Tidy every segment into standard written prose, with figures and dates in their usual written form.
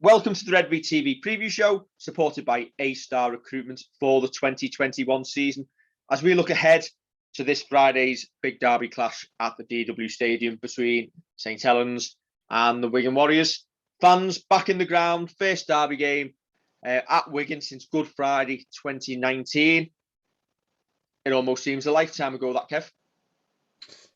Welcome to the Redvee TV preview show, supported by A-Star Recruitment for the 2021 season. As we look ahead to this Friday's big derby clash at the DW Stadium between St Helens and the Wigan Warriors. Fans back in the ground, first derby game at Wigan since Good Friday 2019. It almost seems a lifetime ago, that, Kev.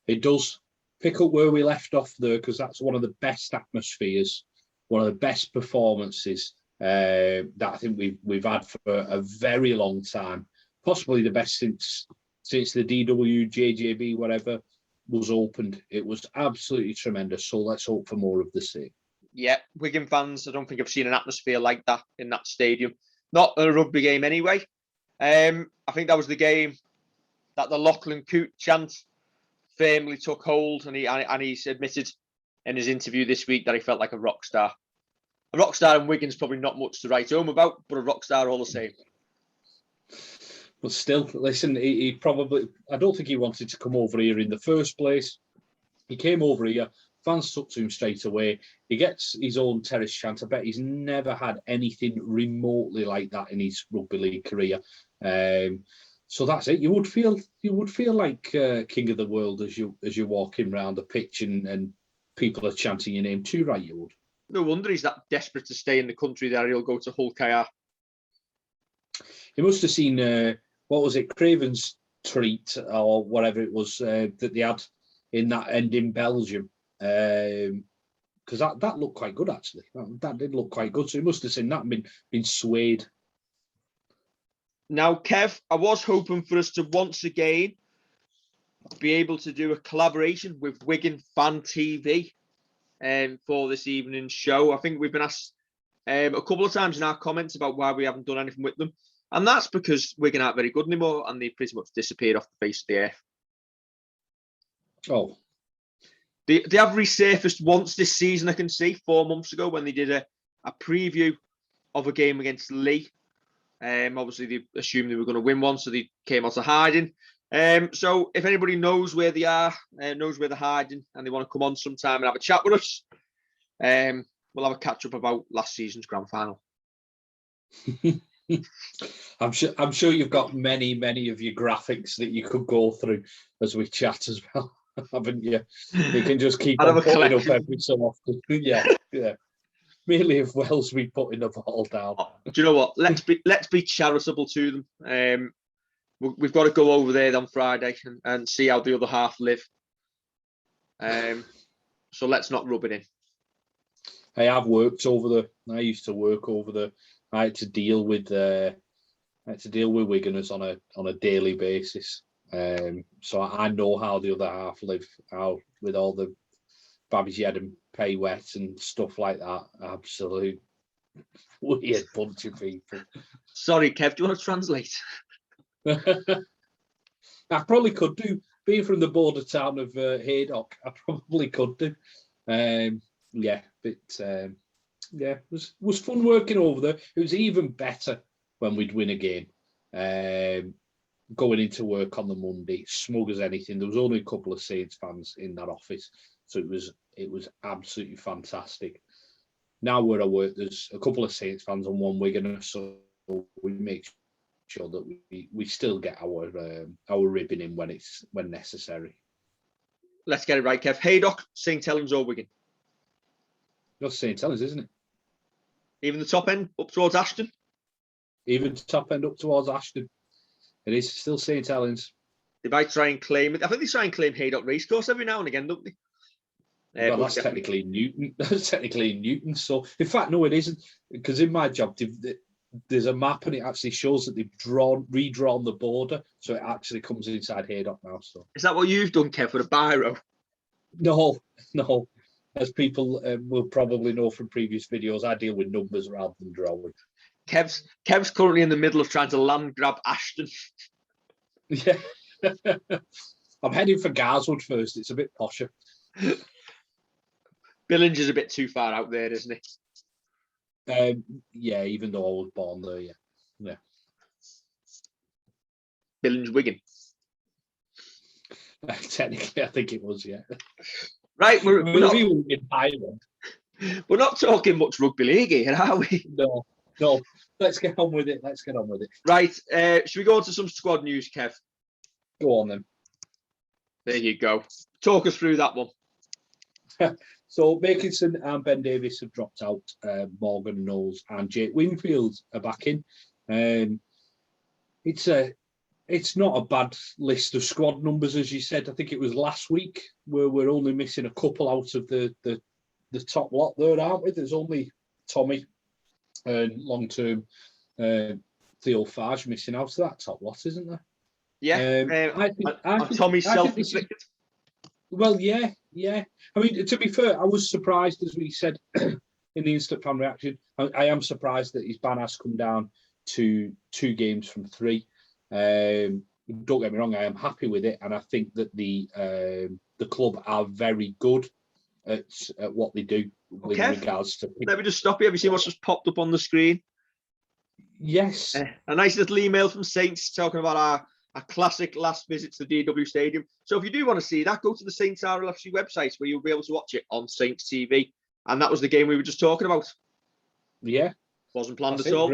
It does. Pick up where we left off there, because that's one of the best atmospheres, one of the best performances that I think we've had for a very long time. Possibly the best since the DW, JJB, whatever, was opened. It was absolutely tremendous. So let's hope for more of the same. Yeah, Wigan fans, I don't think I've seen an atmosphere like that in that stadium. Not a rugby game anyway. I think that was the game that the Lachlan Coote chant firmly took hold, and he's admitted in his interview this week that he felt like a rock star. A rock star in Wigan's probably not much to write home about, but a rock star all the same. But still, listen, he probably, I don't think he wanted to come over here in the first place. He came over here, fans took to him straight away. He gets his own terrace chant. I bet he's never had anything remotely like that in his rugby league career. So that's it. You would feel like king of the world as you're walking around the pitch and people are chanting your name too, right? You would. No wonder he's that desperate to stay in the country there. He'll go to Hull KR. He must have seen what was it, Craven's treat or whatever it was that they had in that end in Belgium, because that looked quite good actually. That did look quite good. So he must have seen that and been swayed. Now, Kev, I was hoping for us to once again be able to do a collaboration with Wigan Fan TV for this evening's show. I think we've been asked a couple of times in our comments about why we haven't done anything with them. And that's because Wigan aren't very good anymore and they pretty much disappeared off the face of the earth. Oh. They have resurfaced once this season, I can see, 4 months ago when they did a preview of a game against Leigh. Obviously, they assumed they were going to win one, so they came out of hiding. So if anybody knows where they are, knows where they're hiding, and they want to come on sometime and have a chat with us, we'll have a catch-up about last season's grand final. I'm sure you've got many of your graphics that you could go through as we chat as well, haven't you? You can just keep on putting up every so often. yeah. Merely if Wells be putting the ball down. Do you know what? Let's be charitable to them. We've got to go over there on Friday and see how the other half live. So let's not rub it in. I have worked I used to work over the. I had to deal with Wiganers on a daily basis. So I know how the other half live, how with all the Babbies and pay wet and stuff like that. Absolute weird bunch of people. Sorry, Kev, do you want to translate? I probably could do. Being from the border town of Haydock, I probably could do. It was fun working over there. It was even better when we'd win a game. Going into work on the Monday, smug as anything. There was only a couple of Saints fans in that office, so it was absolutely fantastic. Now where I work, there's a couple of Saints fans and one Wiganer, so we make sure that we still get our ribbon in when necessary. Let's get it right, Kev. Haydock, St Helens or Wigan? That's St Helens, isn't it? Even the top end up towards Ashton? Even top end up towards Ashton. It is still St Helens. They might try and claim it. I think they try and claim Haydock Racecourse every now and again, don't they? Well, that's technically Newton. That's technically Newton. So, in fact, no, it isn't. Because in my job, there's a map and it actually shows that they've redrawn the border. So it actually comes inside Haydock now. So is that what you've done, Kev, with a biro? No. As people will probably know from previous videos, I deal with numbers rather than drawing. Kev's currently in the middle of trying to land grab Ashton. Yeah. I'm heading for Garswood first. It's a bit posher. Billinger's a bit too far out there, isn't it? Yeah, even though I was born there, yeah. Billinge Wigan. Technically, I think it was, yeah. Right, we're not in Highland. We're not talking much rugby league here, are we? No, no. Let's get on with it. Let's get on with it. Right. Should we go on to some squad news, Kev? Go on then. There you go. Talk us through that one. So Makinson and Ben Davies have dropped out. Morgan Knowles and Jake Wingfield are back in. It's not a bad list of squad numbers, as you said. I think it was last week where we're only missing a couple out of the top lot there, aren't we? There's only Tommy and long-term Theo Farge missing out of that top lot, isn't there? Yeah. I think Tommy's self-inflicted. Well, yeah. I mean, to be fair, I was surprised, as we said in the instant fan reaction. I am surprised that his ban has come down to 2 games from 3. Don't get me wrong, I am happy with it, and I think that the club are very good at what they do with regards to. Let me just stop you. Have you seen what's just popped up on the screen? Yes. A nice little email from Saints talking about our classic last visit to the DW Stadium. So if you do want to see that, go to the Saints RLFC website where you'll be able to watch it on Saints TV. And that was the game we were just talking about. Yeah. Wasn't planned at all.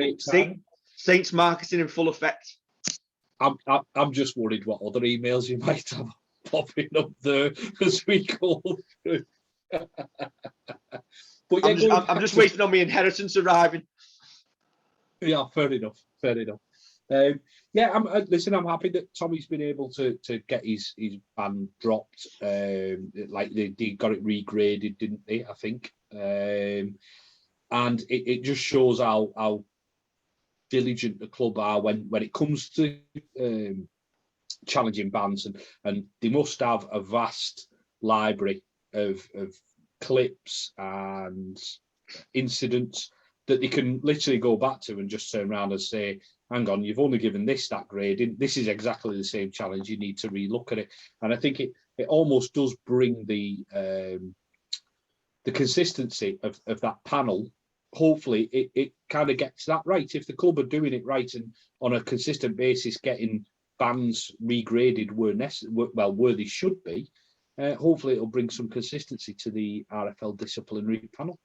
Saints marketing in full effect. I'm just worried what other emails you might have popping up there as we go through. But yeah, I'm just waiting on my inheritance arriving. Yeah, fair enough. I'm happy that Tommy's been able to get his ban dropped. Like they got it regraded, didn't they? I think, and it just shows how diligent the club are when it comes to challenging bans, and they must have a vast library of clips and incidents that they can literally go back to and just turn around and say, hang on, you've only given that grading. This is exactly the same challenge. You need to relook at it. And I think it almost does bring the consistency of that panel. Hopefully it kind of gets that right. If the club are doing it right and on a consistent basis getting bans regraded where they should be, hopefully it'll bring some consistency to the RFL disciplinary panel.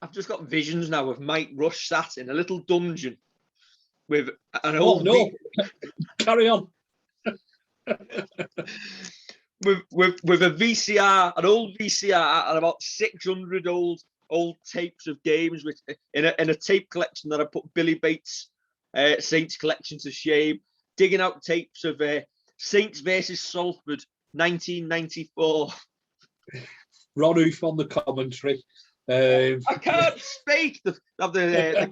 I've just got visions now of Mike Rush sat in a little dungeon with an old... Oh, no. Carry on. with a VCR, an old VCR, and about 600 old tapes of games in a tape collection that I put Billy Bates' Saints collection to shame, digging out tapes of Saints versus Salford 1994. Ron Oof on the commentary. I can't speak. The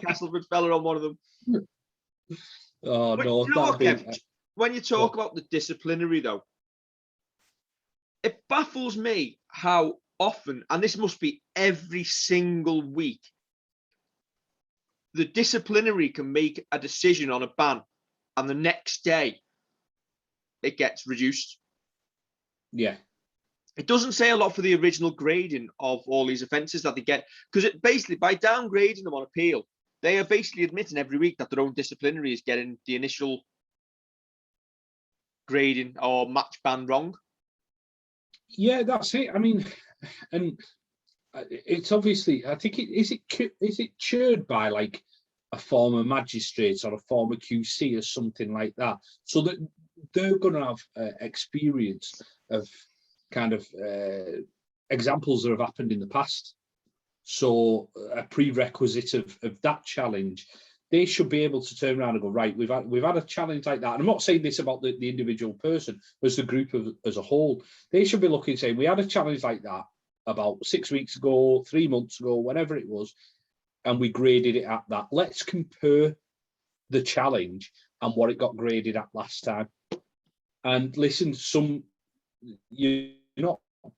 Castleford fella on one of them. Oh, but no. You know what, Kev? When you talk about the disciplinary, though, it baffles me how often, and this must be every single week, the disciplinary can make a decision on a ban, and the next day it gets reduced. Yeah. It doesn't say a lot for the original grading of all these offences that they get, because it basically, by downgrading them on appeal, they are basically admitting every week that their own disciplinary is getting the initial grading or match ban wrong. Yeah, that's it. I mean, and it's obviously, I think is it chaired by like a former magistrate or a former QC or something like that, so that they're going to have experience of kind of examples that have happened in the past. So a prerequisite of that challenge, they should be able to turn around and go, right, we've had a challenge like that. And I'm not saying this about the individual person, as the group as a whole. They should be looking and saying, we had a challenge like that about 6 weeks ago, 3 months ago, whenever it was, and we graded it at that. Let's compare the challenge and what it got graded at last time. And listen, you're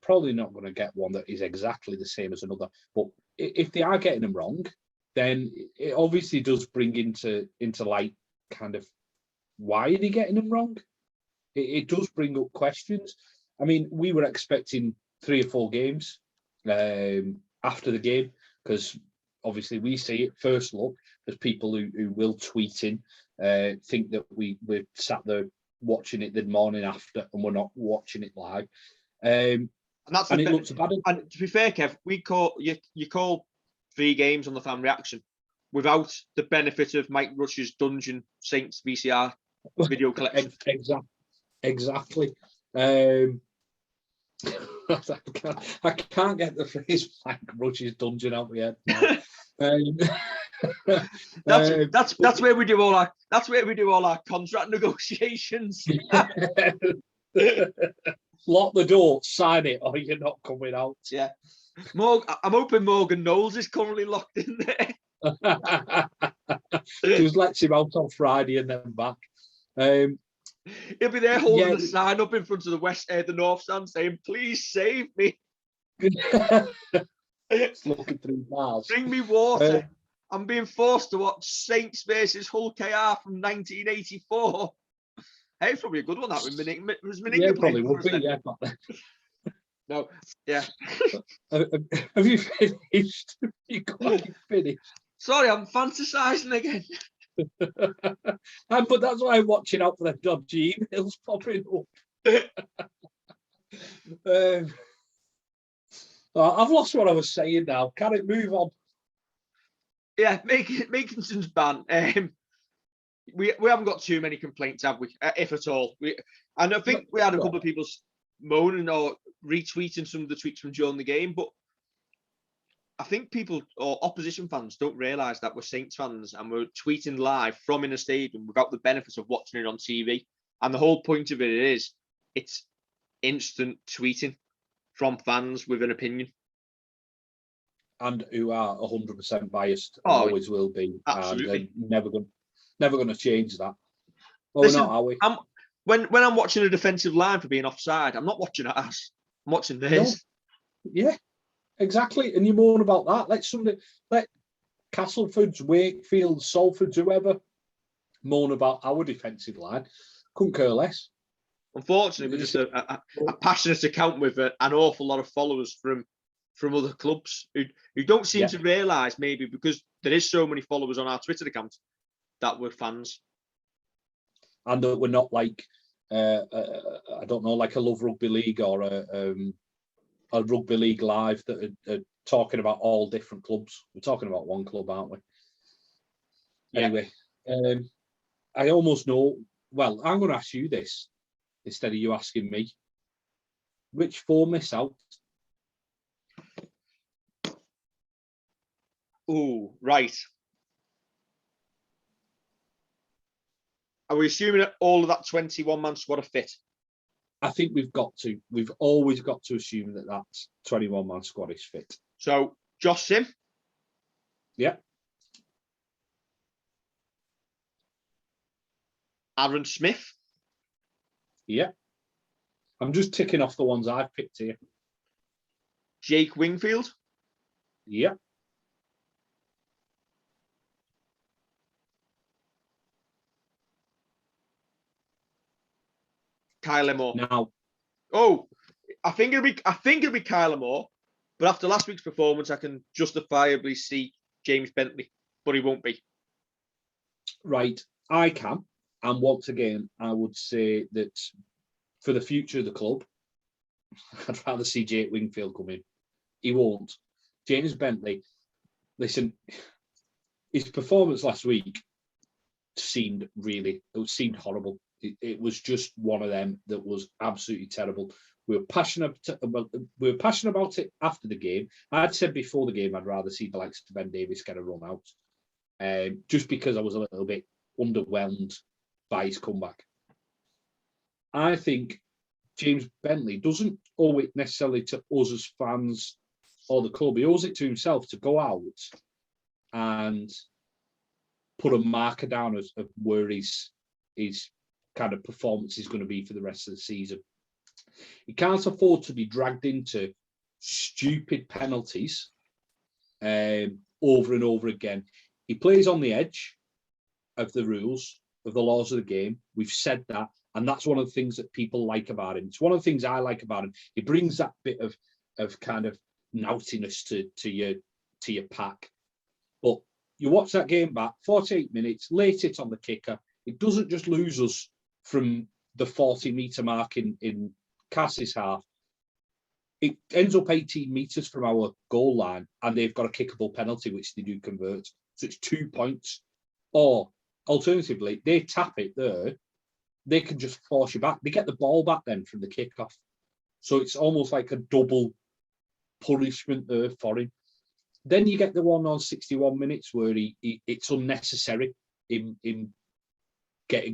probably not going to get one that is exactly the same as another, but if they are getting them wrong, then it obviously does bring into light kind of why are they getting them wrong. It does bring up questions. I mean, we were expecting 3 or 4 games after the game, because obviously we see it first look. There's people who will tweet in, think that we're sat there watching it the morning after and we're not watching it live. And that's and it looks bad. And to be fair, Kev, we call you call 3 games on the fan reaction without the benefit of Mike Rush's Dungeon Saints VCR video collection. Exactly. I can't get the phrase Mike Rush's Dungeon out yet. That's where we do all our contract negotiations. Lock the door, sign it, or you're not coming out. Yeah. I'm hoping Morgan Knowles is currently locked in there. Just lets him out on Friday and then back. He'll be there holding a sign up in front of the North Stand saying, "Please save me." Looking through bars. Bring me water. I'm being forced to watch Saints versus Hull KR from 1984. Hey, it's probably a good one. That was Meninga. Yeah, probably would be. Yeah. No, yeah. Have you finished? You quite finished. Sorry, I'm fantasizing again. But that's why I'm watching out for the dodgy emails popping up. I've lost what I was saying now. Can it move on? Yeah, Makinson's ban. We haven't got too many complaints, have we? If at all. And I think we had a couple of people moaning or retweeting some of the tweets from during the game, but I think people or opposition fans don't realise that we're Saints fans and we're tweeting live from in a stadium without the benefit of watching it on TV. And the whole point of it is it's instant tweeting from fans with an opinion. And who are 100% biased, always will be. Absolutely. And never going to change that. Oh, Listen, not, are we? When I'm watching a defensive line for being offside, I'm not watching us. I'm watching theirs. No. Yeah, exactly. And you moan about that. Let Castlefords, Wakefield, Salfords, whoever moan about our defensive line. Couldn't care less. Unfortunately, we're just a passionate account with an awful lot of followers from other clubs who don't seem to realise, maybe because there is so many followers on our Twitter account, that we're fans. And that we're not like, I don't know, like a Love Rugby League or a Rugby League Live that are talking about all different clubs. We're talking about one club, aren't we? Yeah. Anyway, I almost know. Well, I'm going to ask you this instead of you asking me. Which 4 miss out? Oh, right. Are we assuming that all of that 21-man squad are fit? I think we've always got to assume that 21-man squad is fit. So, Josh Sim? Yeah. Aaron Smith? Yeah. I'm just ticking off the ones I've picked here. Jake Wingfield? Yeah. Kyler Moore. Now, I think it'll be Kyler Moore, but after last week's performance, I can justifiably see James Bentley, but he won't be. Right, I can, and once again, I would say that for the future of the club, I'd rather see Jake Wingfield come in. He won't. James Bentley, listen, his performance last week seemed horrible. It was just one of them that was absolutely terrible. We were passionate about it after the game. I'd said before the game I'd rather see the likes of Ben Davies get a run out, just because I was a little bit underwhelmed by his comeback. I think James Bentley doesn't owe it necessarily to us as fans or the club. He owes it to himself to go out and put a marker down of where his kind of performance is going to be for the rest of the season. He can't afford to be dragged into stupid penalties over and over again. He plays on the edge of the rules, of the laws of the game. We've said that, and that's one of the things that people like about him. It's one of the things I like about him. He brings that bit of kind of naughtiness to your pack. But you watch that game back, 48 minutes, late it on the kicker. It doesn't just lose us from the 40-metre mark in Cass's half. it ends up 18 metres from our goal line, and they've got a kickable penalty, which they do convert. So it's 2 points. Or alternatively, they tap it there, they can just force you back. They get the ball back then from the kickoff. So it's almost like a double punishment there for him. Then you get the one on 61 minutes where it's unnecessary in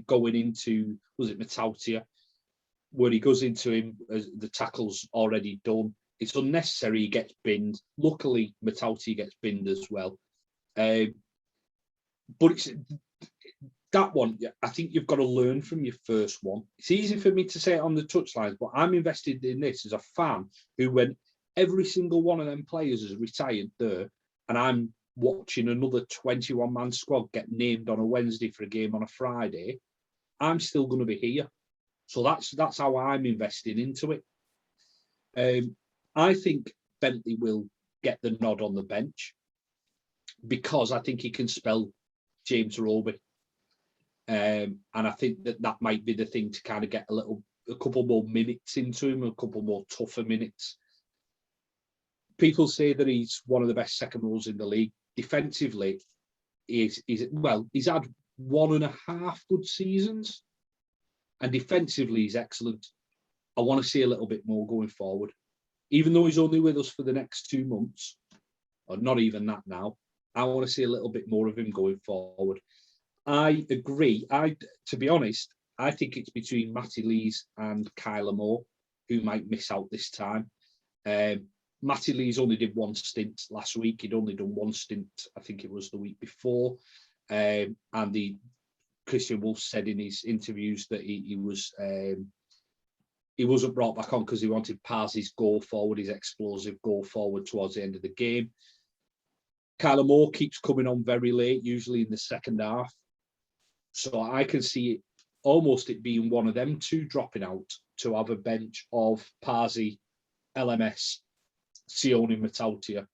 going into, was it Matautia, where he goes into him as the tackle's already done. It's unnecessary. He gets binned. Luckily, Matautia gets binned as well. But it's that one. I think you've got to learn from your first one. It's easy for me to say it on the touchlines, but I'm invested in this as a fan who, when every single one of them players is retired there, and I'm watching another 21-man squad get named on a Wednesday for a game on a Friday, I'm still going to be here. So that's how I'm investing into it. I think Bentley will get the nod on the bench because I think he can spell James Roby. And I think that might be the thing to kind of get a couple more minutes into him, a couple more tougher minutes. People say that he's one of the best second rows in the league. Defensively, he's had 1.5 good seasons. And defensively, he's excellent. I want to see a little bit more going forward. Even though he's only with us for the next 2 months, or not even that now, I want to see a little bit more of him going forward. I agree. To be honest, I think it's between Matty Lees and Kyler Moore who might miss out this time. Matty Lees only did one stint last week. He'd only done one stint, I think it was the week before. And Christian Wolf said in his interviews that he wasn't brought back on because he wanted Parzy's goal forward, his explosive goal forward towards the end of the game. Kyler Moore keeps coming on very late, usually in the second half. So I can see it almost it being one of them two dropping out to have a bench of Parzy, LMS, Sione Matautia.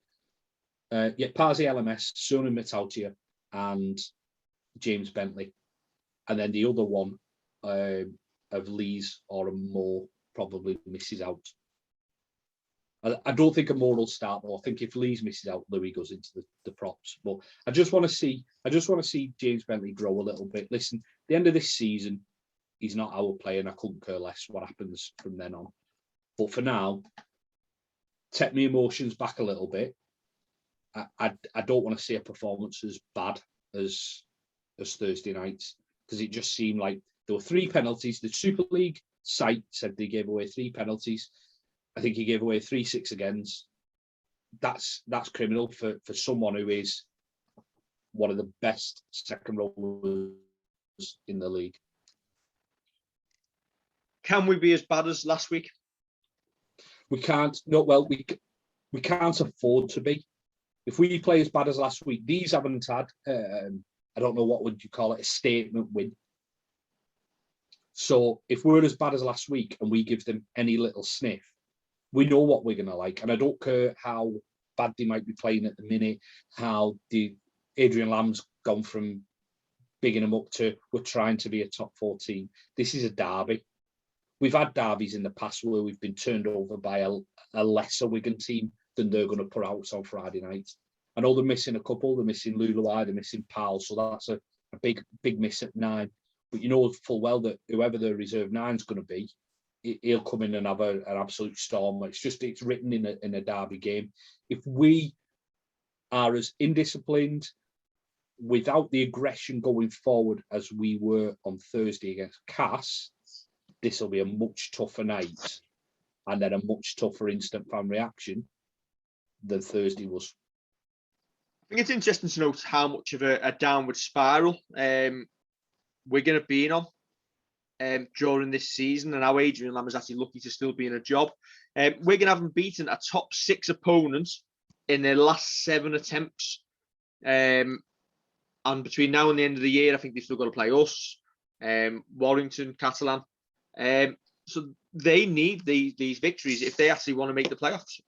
Parzy, LMS, Sione Matautia, and James Bentley. And then the other one of Lees or a Moore probably misses out. I don't think a Moore will start though. I think if Lees misses out, Louis goes into the props. But I just want to see James Bentley grow a little bit. Listen, at the end of this season, he's not our player, and I couldn't care less what happens from then on. But for now, take my emotions back a little bit. I don't want to see a performance as bad as Thursday nights, because it just seemed like there were 3 penalties. The Super League site said they gave away 3 penalties. I think he gave away 3 6-agains. That's criminal for someone who is one of the best second rowers in the league. Can we be as bad as last week? We can't. No, well, we can't afford to be. If we play as bad as last week, these haven't had. I don't know what would you call it, a statement win. So if we're as bad as last week and we give them any little sniff, we know what we're going to like. And I don't care how bad they might be playing at the minute, how the Adrian Lamb's gone from bigging them up to we're trying to be a top 4 team. This is a derby. We've had derbies in the past where we've been turned over by a lesser Wigan team than they're going to put out on Friday night. I know they're missing a couple. They're missing Luluai, they're missing Powell, so that's a big miss at 9. But you know full well that whoever the reserve 9's going to be, he'll come in and have an absolute storm. It's written in a derby game. If we are as indisciplined, without the aggression going forward as we were on Thursday against Cass, this will be a much tougher night, and then a much tougher instant fan reaction than Thursday was. I think it's interesting to note how much of a downward spiral we're going to be on during this season, and how Adrian Lam is actually lucky to still be in a job. Wigan haven't beaten a top 6 opponent in their last 7 attempts. And between now and the end of the year, I think they've still got to play us, Warrington, Catalan. So they need these victories if they actually want to make the playoffs.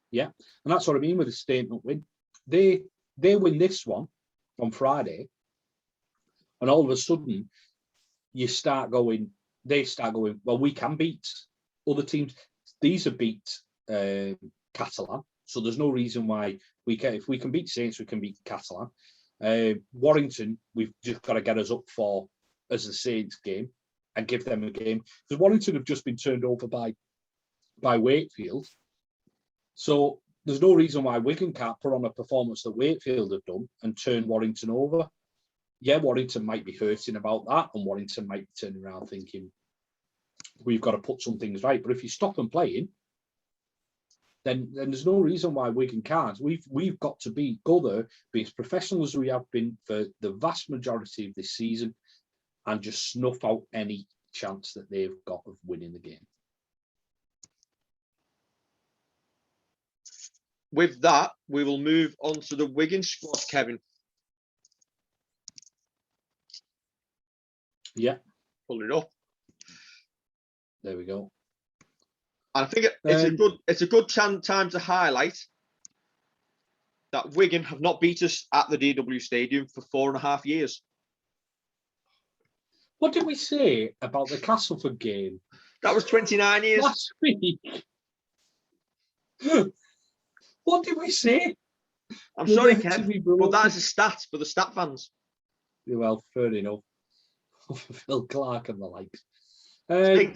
Yeah, and that's what I mean with a statement win. They win this one on Friday, and all of a sudden they start going, well, we can beat other teams. These are beat Catalan. So there's no reason why if we can beat Saints, we can beat Catalan. Warrington, we've just got to get us up for as the Saints game and give them a game, because Warrington have just been turned over by Wakefield. So there's no reason why Wigan can't put on a performance that Wakefield have done and turn Warrington over. Yeah, Warrington might be hurting about that, and Warrington might be turning around thinking, we've got to put some things right. But if you stop them playing, then there's no reason why Wigan can't. We've got to go there, be as professional as we have been for the vast majority of this season, and just snuff out any chance that they've got of winning the game. With that, we will move on to the Wigan squad, Kevin. Yeah. Pull it up. There we go. And I think it's a good time to highlight that Wigan have not beat us at the DW Stadium for 4.5 years. What did we say about the Castleford game? That was 29 years. Last week. What did we say? I'm sorry, Kev, but that is a stat for the stat fans. Well, fair enough. Phil Clark and the likes.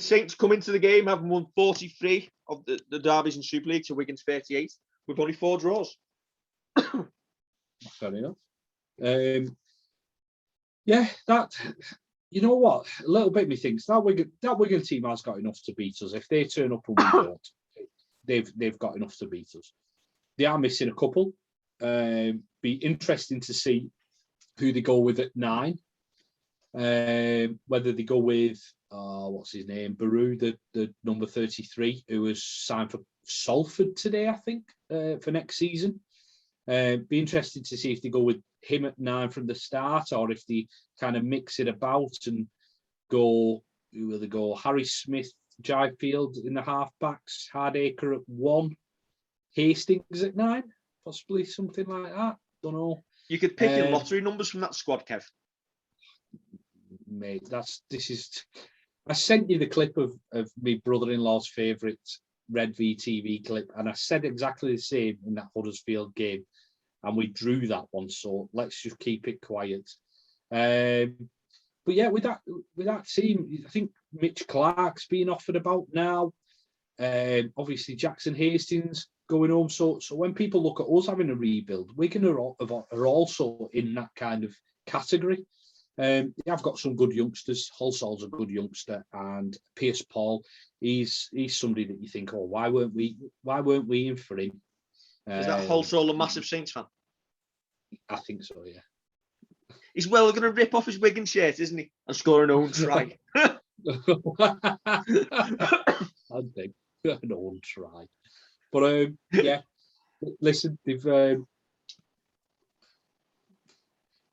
Saints come into the game having won 43 of the derbies in Super League to Wigan's 38 with only 4 draws. Fair enough. Yeah, that, you know what? A little bit me thinks that Wigan team has got enough to beat us. If they turn up and we don't, they've got enough to beat us. They are missing a couple. Be interesting to see who they go with at 9. Whether they go with what's his name, Baru, the number 33, who was signed for Salford today, I think, for next season. Be interested to see if they go with him at 9 from the start, or if they kind of mix it about and go. Who will they go? Harry Smith, Jivefield in the halfbacks, Hardacre at 1, Hastings at 9, possibly something like that. Don't know. You could pick your lottery numbers from that squad, Kev. Mate, I sent you the clip of my brother-in-law's favourite Redvee TV clip, and I said exactly the same in that Huddersfield game, and we drew that one. So let's just keep it quiet. But yeah, with that team, I think Mitch Clark's being offered about now. Obviously Jackson Hastings going home. So when people look at us having a rebuild, Wigan are also in that kind of category. They have got some good youngsters. Hullsall's a good youngster, and Pierce Paul, he's somebody that you think, oh, why weren't we in for him? Is that Hullsall a massive Saints fan? I think so, yeah. He's well going to rip off his Wigan shirt, isn't he, and score an own try. I think an own try, but yeah. Listen, they've.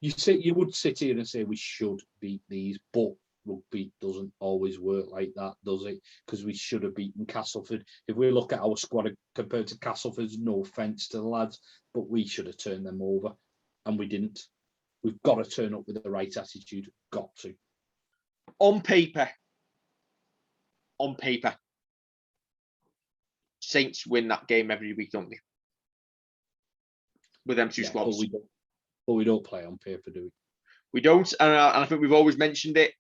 You would sit here and say we should beat these, but rugby doesn't always work like that, does it? Because we should have beaten Castleford. If we look at our squad compared to Castleford's, no offence to the lads, but we should have turned them over, and we didn't. We've got to turn up with the right attitude. Got to. On paper, Saints win that game every week, don't they? With them two squads. But we don't play on paper, do we? We don't, and I think we've always mentioned it.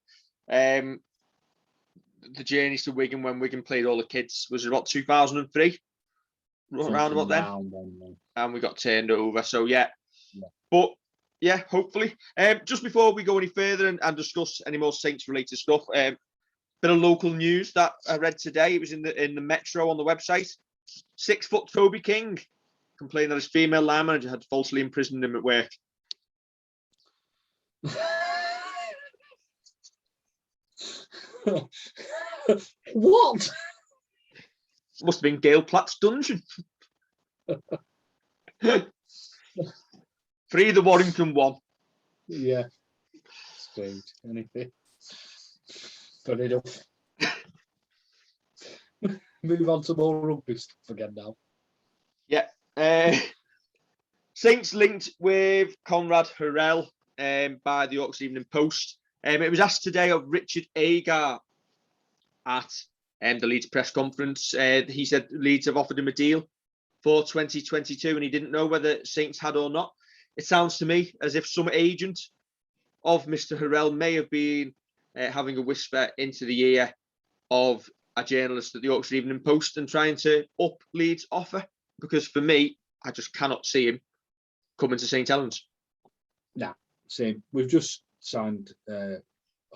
The journeys to Wigan when Wigan played all the kids was about 2003, around about then, and we got turned over. So yeah. But yeah, hopefully. Just before we go any further and discuss any more Saints related stuff, bit of local news that I read today. It was in the Metro on the website. 6-foot Toby King complained that his female line manager had falsely imprisoned him at work. What? Must have been Gail Platt's dungeon. 3 the Warrington 1. Yeah. Strange. Anything. But enough. Move on to more rugby stuff again now. Yeah. Saints linked with Konrad Hurrell by the Yorkshire Evening Post. It was asked today of Richard Agar at the Leeds press conference. He said Leeds have offered him a deal for 2022, and he didn't know whether Saints had or not. It sounds to me as if some agent of Mr. Hurrell may have been having a whisper into the ear of a journalist at the Yorkshire Evening Post and trying to up Leeds' offer. Because for me, I just cannot see him coming to St. Helens. Nah, same. We've just signed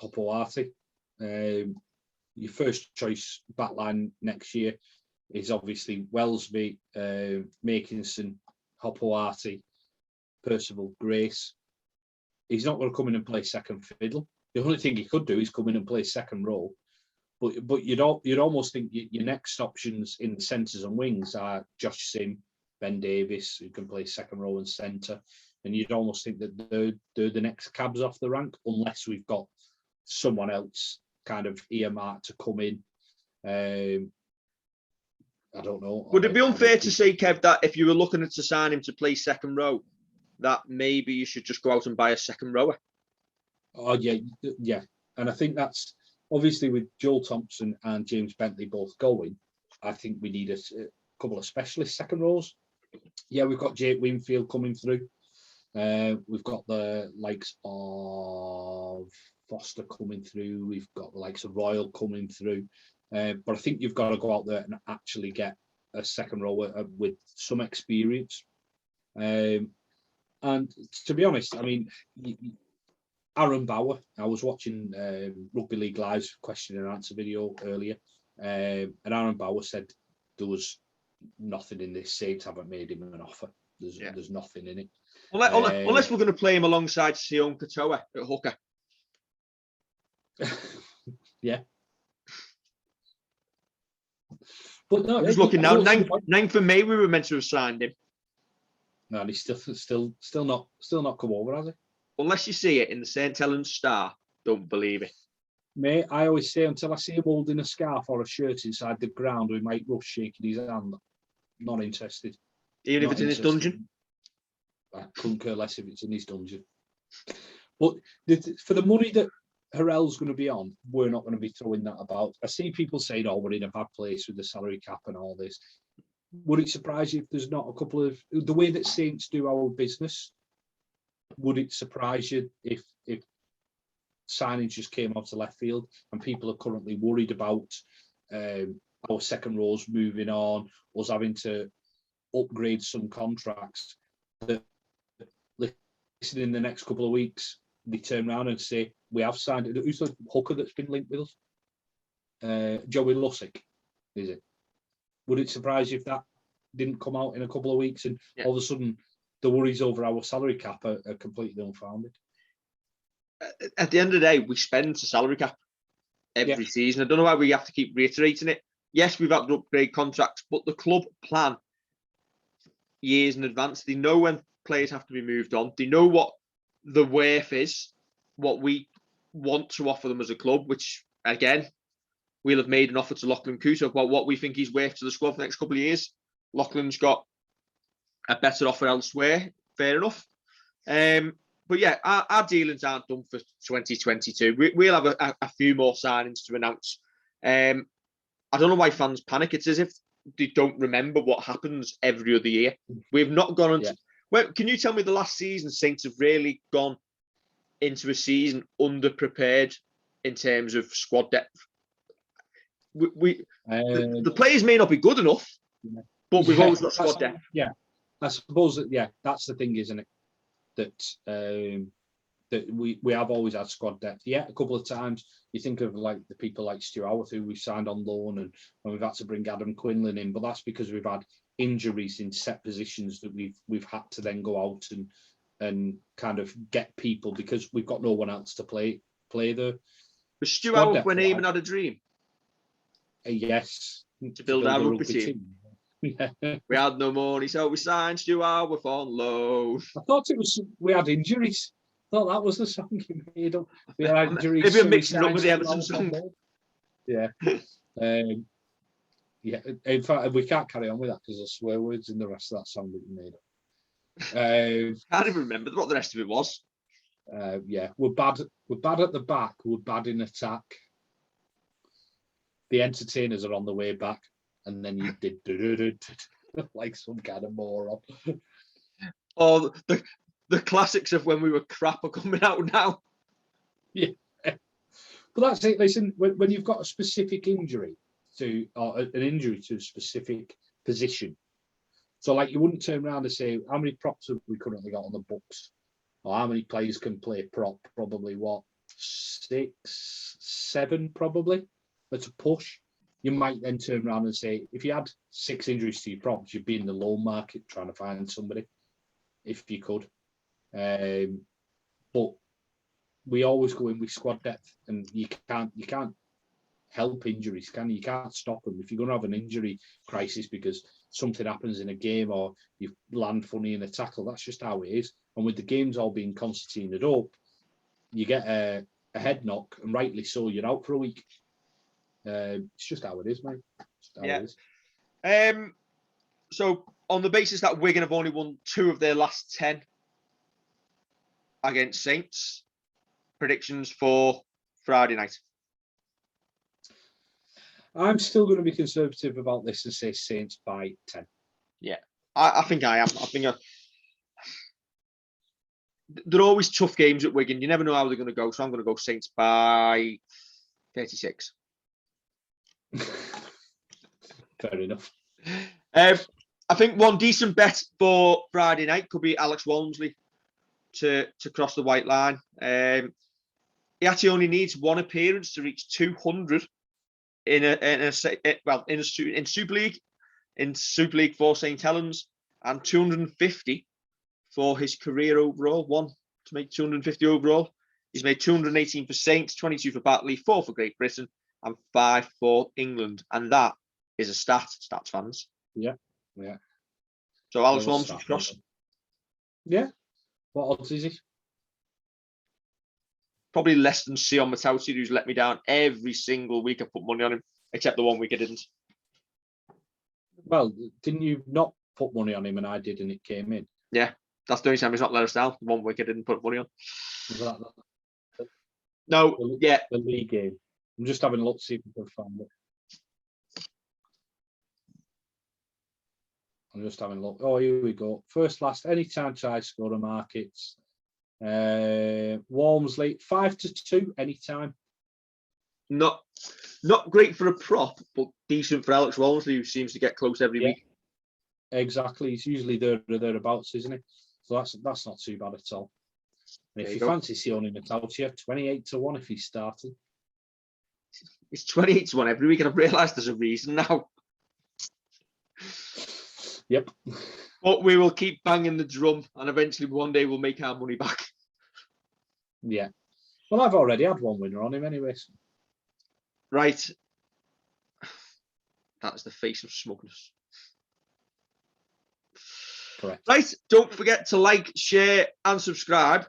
Hopoate. Your first choice backline next year is obviously Wellesby, Makinson, Hopoate, Percival, Grace. He's not going to come in and play second fiddle. The only thing he could do is come in and play second row. But you'd almost think your next options in the centres and wings are Josh Sim, Ben Davis, who can play second row and centre, and you'd almost think that they're the next cabs off the rank, unless we've got someone else kind of earmarked to come in. I don't know. Would it be unfair to say, Kev, that if you were looking to sign him to play second row, that maybe you should just go out and buy a second rower? Oh yeah, and I think that's obviously with Joel Thompson and James Bentley both going. I think we need a couple of specialist second rows. Yeah, we've got Jake Winfield coming through. We've got the likes of Foster coming through. We've got the likes of Royal coming through. But I think you've got to go out there and actually get a second rower with some experience. And to be honest, I mean, Aaron Bauer, I was watching Rugby League Live's question and answer video earlier, and Aaron Bauer said there was nothing in this. Saints haven't made him an offer. There's nothing in it. Unless we're going to play him alongside Sion Katoa at hooker. Yeah. But no, just looking now, 9th of May we were meant to have signed him. No, and he's still not come over, has he? Unless you see it in the St. Helens Star, don't believe it. Mate, I always say until I see him holding a scarf or a shirt inside the ground with Mike Rush shaking his hand, not interested. Even if it's in his dungeon? I couldn't care less if it's in his dungeon. But for the money that Hurrell's going to be on, we're not going to be throwing that about. I see people saying, oh, we're in a bad place with the salary cap and all this. Would it surprise you if there's not a couple of... The way that Saints do our business, would it surprise you if signings just came out of left field and people are currently worried about our second rows moving on, us having to upgrade some contracts, that listen, in the next couple of weeks, they turn around and say, we have signed... Who's the hooker that's been linked with us? Joey Lussick, is it? Would it surprise you if that didn't come out in a couple of weeks and all of a sudden the worries over our salary cap are completely unfounded? At the end of the day, we spend the salary cap every season. I don't know why we have to keep reiterating it. Yes, we've had to upgrade contracts, but the club plan years in advance. They know when players have to be moved on. They know what the worth is, what we want to offer them as a club, which, again, we'll have made an offer to Lachlan Couto about what we think he's worth to the squad for the next couple of years. Lachlan's got a better offer elsewhere. Fair enough. But yeah, our dealings aren't done for 2022. We'll have a few more signings to announce. I don't know why fans panic. It's as if they don't remember what happens every other year. We've not gone into... Well, can you tell me the last season Saints have really gone into a season underprepared in terms of squad depth? The players may not be good enough, but we've always got squad depth. Yeah, I suppose that. That's the thing, isn't it? That we have always had squad depth. Yeah, a couple of times you think of like the people like Stu Howarth who we signed on loan, and we've had to bring Adam Quinlan in, but that's because we've had injuries in set positions that we've had to then go out and kind of get people because we've got no one else to play the. Was Stu Howarth when Eamon had a dream? Yes, to build our rugby team. We had no money, so we signed Stu Howarth on loan. I thought it was we had injuries. I thought that was the song you made up. We had injuries. Maybe I'm mixing it up with the Everton song. Yeah. Yeah. In fact, we can't carry on with that because there's swear words in the rest of that song that you made up. I can't even remember what the rest of it was. Yeah, we're bad. We're bad at the back. We're bad in attack. the entertainers are on the way back, and then you did like some kind of moron. Or the classics of when we were crap are coming out now. Yeah. But that's it. Listen, when you've got a specific injury or an injury to a specific position, so like you wouldn't turn around and say, how many props have we currently got on the books? Or how many players can play prop? Probably what, 6, 7 probably. That's a push. You might then turn around and say, if you had 6 injuries to your props, you'd be in the loan market trying to find somebody, if you could. But we always go in with squad depth, and you can't help injuries, can you? You can't stop them. If you're going to have an injury crisis because something happens in a game or you land funny in a tackle, that's just how it is. And with the games all being concertinaed up, you get a head knock, and rightly so, you're out for a week. It's just how it is, mate. Yeah. It is. So on the basis that Wigan have only won 2 of their last 10 against Saints, predictions for Friday night? I'm still going to be conservative about this and say Saints by 10. Yeah, I think I am. I think they're always tough games at Wigan. You never know how they're going to go. So I'm going to go Saints by 36. Fair enough. I think one decent bet for Friday night could be Alex Walmsley to cross the white line. He actually only needs 1 appearance to reach 200 in Super League for St Helens, and 250 for his career overall. 1 to make 250 overall. He's made 218 for Saints, 22 for Batley, 4 for Great Britain, and 5 for England. And that is a stats fans. Yeah. So Alex Walmsley to cross. Yeah. What odds is he? Probably less than Sion Matauti, who's let me down every single week. I put money on him, except the 1 week I didn't. Well, didn't you not put money on him and I did, and it came in? Yeah, that's the only time he's not let us down. The 1 week I didn't put money on. Was that No, yeah. The league game. I'm just having a look to see if we can find it. I'm just having a look. Oh, here we go. First, last, anytime try scorer markets. Walmsley 5-2 anytime. Not great for a prop, but decent for Alex Walmsley, who seems to get close every week. Exactly. He's usually there or thereabouts, isn't he? So that's not too bad at all. And if you fancy Sione Matautia, 28-1 if he's starting. It's 28-1 every week, and I've realised there's a reason now. Yep. But we will keep banging the drum, and eventually one day we'll make our money back. Yeah. Well, I've already had 1 winner on him anyway. So. Right. That's the face of smugness. Correct. Right. Don't forget to like, share, and subscribe.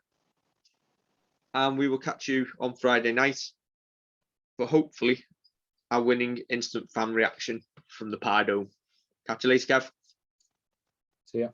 And we will catch you on Friday night for hopefully our winning instant fan reaction from the Pie Dome. Catch you later, Kev. See ya.